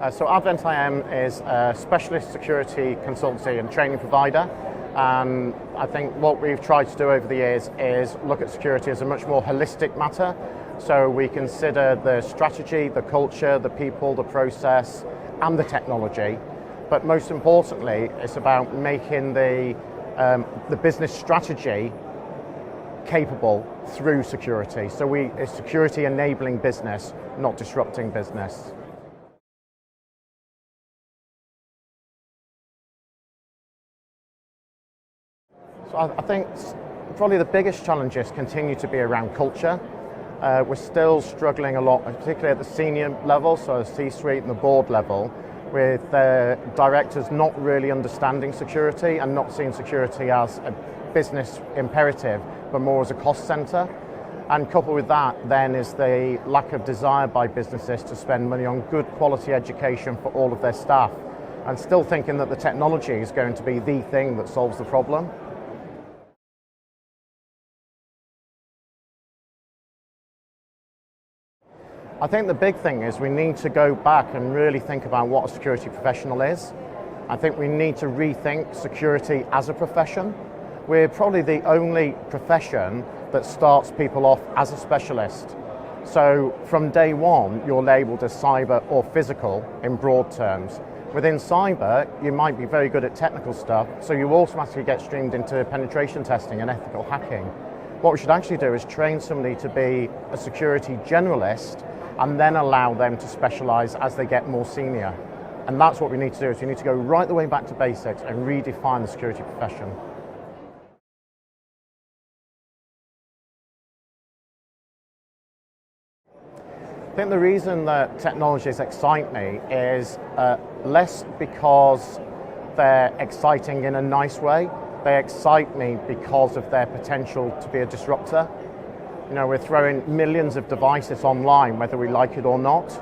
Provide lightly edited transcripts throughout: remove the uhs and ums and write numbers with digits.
So Advent IM is a specialist security consultancy and training provider. And I think what we've tried to do over the years is look at security as a much more holistic matter. So we consider the strategy, the culture, the people, the process, and the technology. But most importantly, it's about making the business strategy capable through security. So it's security enabling business, not disrupting business. So I think probably the biggest challenges continue to be around culture. We're still struggling a lot, particularly at the senior level, so C-suite and the board level, with the directors not really understanding security and not seeing security as a business imperative, but more as a cost center. And coupled with that then is the lack of desire by businesses to spend money on good quality education for all of their staff, and still thinking that the technology is going to be the thing that solves the problem. I think the big thing is we need to go back and really think about what a security professional is. I think we need to rethink security as a profession. We're probably the only profession that starts people off as a specialist. So from day one, you're labelled as cyber or physical in broad terms. Within cyber, you might be very good at technical stuff, so you automatically get streamed into penetration testing and ethical hacking. What we should actually do is train somebody to be a security generalist and then allow them to specialise as they get more senior. And that's what we need to do, is we need to go right the way back to basics and redefine the security profession. I think the reason that technologies excite me is less because they're exciting in a nice way. They excite me because of their potential to be a disruptor. You know, we're throwing millions of devices online, whether we like it or not.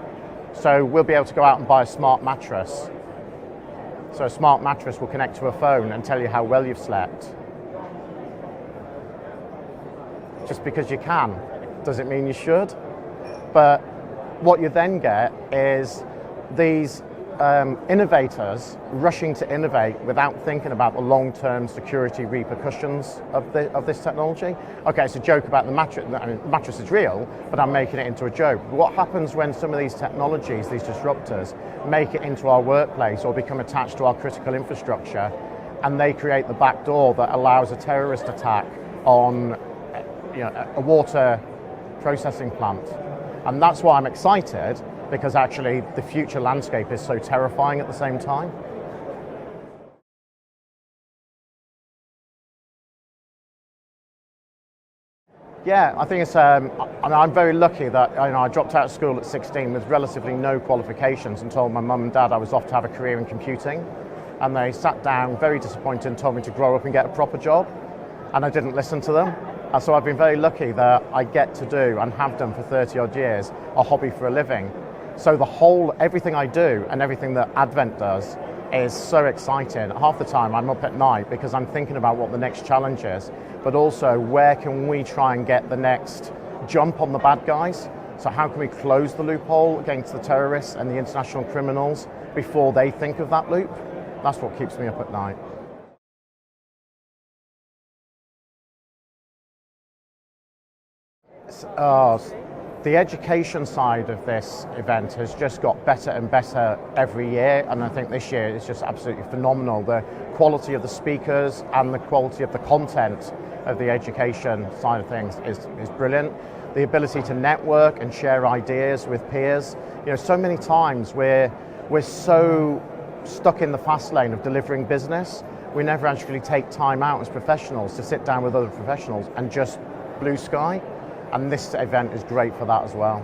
So we'll be able to go out and buy a smart mattress. So a smart mattress will connect to a phone and tell you how well you've slept. Just because you can, doesn't mean you should. But what you then get is these innovators rushing to innovate without thinking about the long-term security repercussions of this technology. Okay, it's a joke about the mattress. I mean, the mattress is real, but I'm making it into a joke. What happens when some of these technologies, these disruptors, make it into our workplace or become attached to our critical infrastructure, and they create the back door that allows a terrorist attack on, you know, a water processing plant? And that's why I'm excited, because actually the future landscape is so terrifying at the same time. Yeah, I think it's, I'm very lucky that I dropped out of school at 16 with relatively no qualifications and told my mum and dad I was off to have a career in computing. And they sat down very disappointed and told me to grow up and get a proper job. And I didn't listen to them. And so I've been very lucky that I get to do, and have done for 30 odd years, a hobby for a living. So everything I do and everything that Advent does is so exciting. Half the time I'm up at night because I'm thinking about what the next challenge is, but also where can we try and get the next jump on the bad guys? So how can we close the loophole against the terrorists and the international criminals before they think of that loop? That's what keeps me up at night. The education side of this event has just got better and better every year, and I think this year is just absolutely phenomenal. The quality of the speakers and the quality of the content of the education side of things is brilliant. The ability to network and share ideas with peers. You know, so many times we're so stuck in the fast lane of delivering business, we never actually take time out as professionals to sit down with other professionals and just blue sky. And this event is great for that as well.